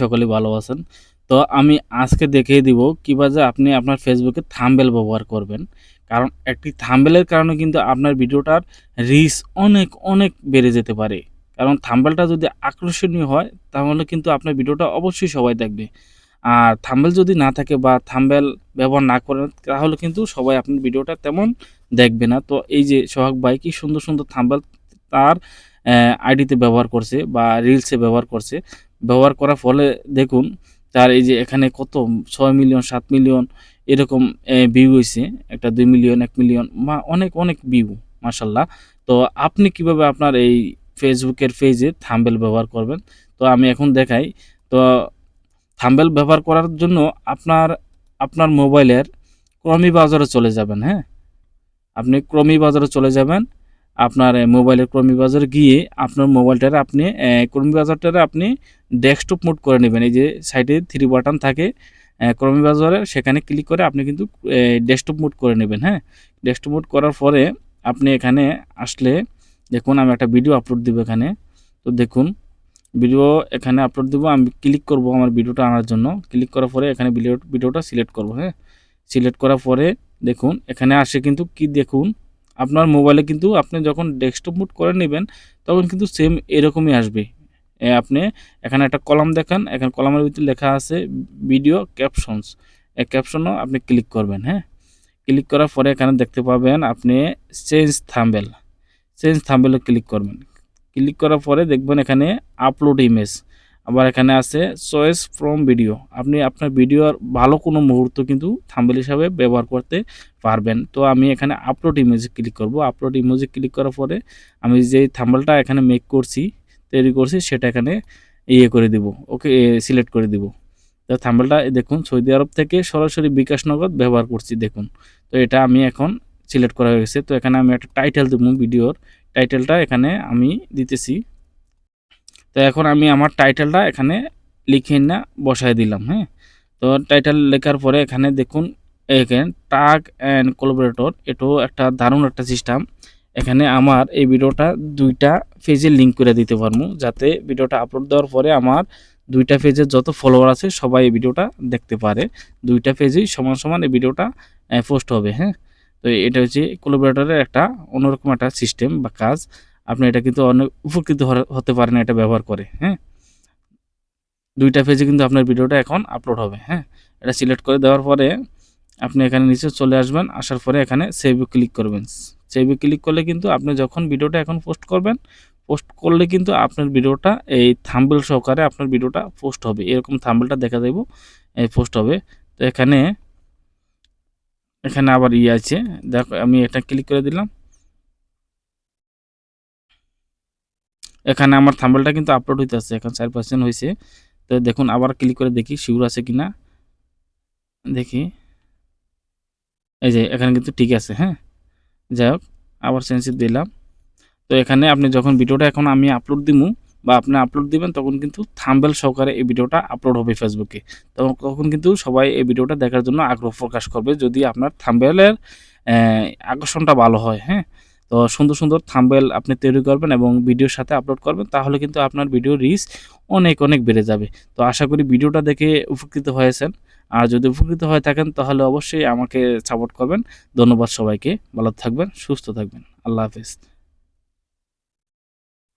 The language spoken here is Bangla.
সকলেই ভালো আছেন। তো আমি আজকে দেখিয়ে দিব কিভাবে আপনি আপনার ফেসবুকে থাম্বনেল ব্যবহার করবেন। কারণ একটি থাম্বনেলের কারণে কিন্তু আপনার ভিডিওটার রিচ অনেক বেড়ে যেতে পারে। কারণ থাম্বনেলটা যদি আকর্ষণীয় হয় তাহলে কিন্তু আপনার ভিডিওটা অবশ্যই সবাই দেখবে। আর থাম্বনেল যদি না থাকে বা থাম্বনেল ব্যবহার না করেন তাহলে কিন্তু সবাই আপনার ভিডিওটা তেমন দেখবে না। তো এই যে সোহাগ ভাই কি সুন্দর থাম্বনেল তার আইডিতে ব্যবহার করছে বা রিলসে ব্যবহার করছে। ব্যবহার করার ফলে দেখুন তার এই যে এখানে কত ৬ মিলিয়ন ৭ মিলিয়ন এরকম ভিউ হইছে। একটা ২ মিলিয়ন ১ মিলিয়ন অনেক ভিউ মাশাআল্লাহ। তো আপনি কিভাবে আপনার এই ফেসবুকের পেজে থাম্বনেল ব্যবহার করবেন? তো আমি এখন দেখাই। তো থাম্বনেল ব্যবহার করার জন্য আপনার মোবাইলের ক্রমি ব্রাউজারে চলে যাবেন, হ্যাঁ? আপনি ক্রমি ব্রাউজারে চলে যাবেন। আপনার মোবাইলের ক্রমি ব্রাউজারে গিয়ে আপনার মোবাইলটারে আপনি ক্রমি ব্রাউজারটারে আপনি ডেস্কটপ মোড করে নেবেন। এই যে সাইডে 3 বাটন থাকে ক্রমি ব্রাউজারে সেখানে ক্লিক করে আপনি কিন্তু ডেস্কটপ মোড করে নেবেন, হ্যাঁ? ডেস্কটপ মোড করার পরে আপনি এখানে আসলে দেখুন আমি একটা ভিডিও আপলোড দিব এখানে। তো দেখুন ভিডিও এখানে আপলোড দিব। আমি ক্লিক করব আমার ভিডিওটা আনার জন্য। ক্লিক করার পরে এখানে ভিডিওটা সিলেক্ট করব, হ্যাঁ? সিলেক্ট করার পরে দেখুন এখানে আসে কিন্তু কি দেখুন আপনার মোবাইলে কিন্তু আপনি যখন ডেস্কটপ মোড করে নেবেন তখন কিন্তু সেম এরকমই আসবে। আপনি এখানে একটা কলাম দেখেন, এখানে কলামের ভিতরে লেখা আছে ভিডিও ক্যাপশনস। এই ক্যাপশনও আপনি ক্লিক করবেন, হ্যাঁ? ক্লিক করার পরে এখানে দেখতে পাবেন আপনি চেঞ্জ থাম্বনেল। চেঞ্জ থাম্বনেলে ক্লিক করবেন। ক্লিক করার পরে দেখবেন এখানে আপলোড ইমেজ। আবার এখানে আছে চয়েস ফ্রম ভিডিও। আপনি আপনার ভিডিওর ভালো কোনো মুহূর্ত কিন্তু থাম্বনেল হিসাবে ব্যবহার করতে পারবেন। তো আমি এখানে আপলোড ইমেজে ক্লিক করব। আপলোড ইমেজে ক্লিক করার পরে আমি যেই থাম্বনেলটা এখানে মেক করছি, তৈরি করছি সেটা এখানে করে দিব। ওকে সিলেক্ট করে দিব। তো থাম্বনেলটা দেখুন সৌদি আরব থেকে সরাসরি বিকাশ নগদ ব্যবহার করছি দেখুন। তো এটা আমি এখন সিলেক্ট করা হয়ে গেছে। তো এখানে আমি একটা টাইটেল দেব ভিডিওর। টাইটেলটা এখানে আমি দিতেছি। তো এখন আমি আমার টাইটেলটা এখানে লিখে না বসায় দিলাম, হ্যাঁ? তো টাইটেল লেখার পরে এখানে দেখুন এখানে টাগ অ্যান্ড কোলাবোরেটর এটাও একটা দারুণ একটা সিস্টেম। এখানে আমার এই ভিডিওটা ২টা পেজে লিঙ্ক করে দিতে পারবো যাতে ভিডিওটা আপলোড দেওয়ার পরে আমার ২টা পেজের যত ফলোয়ার আছে সবাই এই ভিডিওটা দেখতে পারে। ২টা পেজেই সমান এই ভিডিওটা পোস্ট হবে, হ্যাঁ? তো এটা হচ্ছে কোলাবোরেটরের একটা অন্যরকম একটা সিস্টেম বা কাজ। আপনি এটা কিন্তু অনেক উপকৃত হতে পারেন এটা ব্যবহার করে, হ্যাঁ? ২টা পেজে কিন্তু আপনার ভিডিওটা এখন আপলোড হবে, হ্যাঁ? এটা সিলেক্ট করে দেওয়ার পরে আপনি এখানে নিচে চলে আসবেন। আসার পরে এখানে সেভ এ ক্লিক করবেন। সেভ এ ক্লিক করলে কিন্তু আপনি যখন ভিডিওটা এখন পোস্ট করবেন, পোস্ট করলে কিন্তু আপনার ভিডিওটা এই থাম্বনেল সহকারে আপনার ভিডিওটা পোস্ট হবে। এরকম থাম্বনেলটা দেখা যাইব পোস্ট হবে। তো এখানে আবার আছে। দেখো আমি এটা ক্লিক করে দিলাম। এখানে আমার থাম্বনেলটা কিন্তু আপলোড হইতেছে। এখন ৪% হইছে। তো দেখুন আবার ক্লিক করে দেখি সিউর আছে কিনা। দেখি। এই যে এখানে কিন্তু ঠিক আছে, হ্যাঁ? যাই হোক আবার সেন্সিভ দিলাম। তো এখানে আপনি যখন ভিডিওটা এখন আমি আপলোড দিমু বা আপনি আপলোড দিবেন তখন কিন্তু থাম্বনেল সহকারে এই ভিডিওটা আপলোড হবে ফেসবুকে। তখন কিন্তু সবাই এই ভিডিওটা দেখার জন্য আগ্রহ প্রকাশ করবে যদি আপনার থাম্বনেলের আকর্ষণটা ভালো হয়, হ্যাঁ? তো সুন্দর থাম্বনেল আপনি তৈরি করবেন এবং ভিডিওর সাথে আপলোড করবেন তাহলে কিন্তু আপনার ভিডিওর রিচ অনেক বেড়ে যাবে। তো আশা করি ভিডিওটা দেখে উপকৃত হয়েছেন। আর যদি উপকৃত হয়ে থাকেন তাহলে অবশ্যই আমাকে সাপোর্ট করবেন। ধন্যবাদ সবাইকে। ভালো থাকবেন, সুস্থ থাকবেন। আল্লাহ হাফেজ।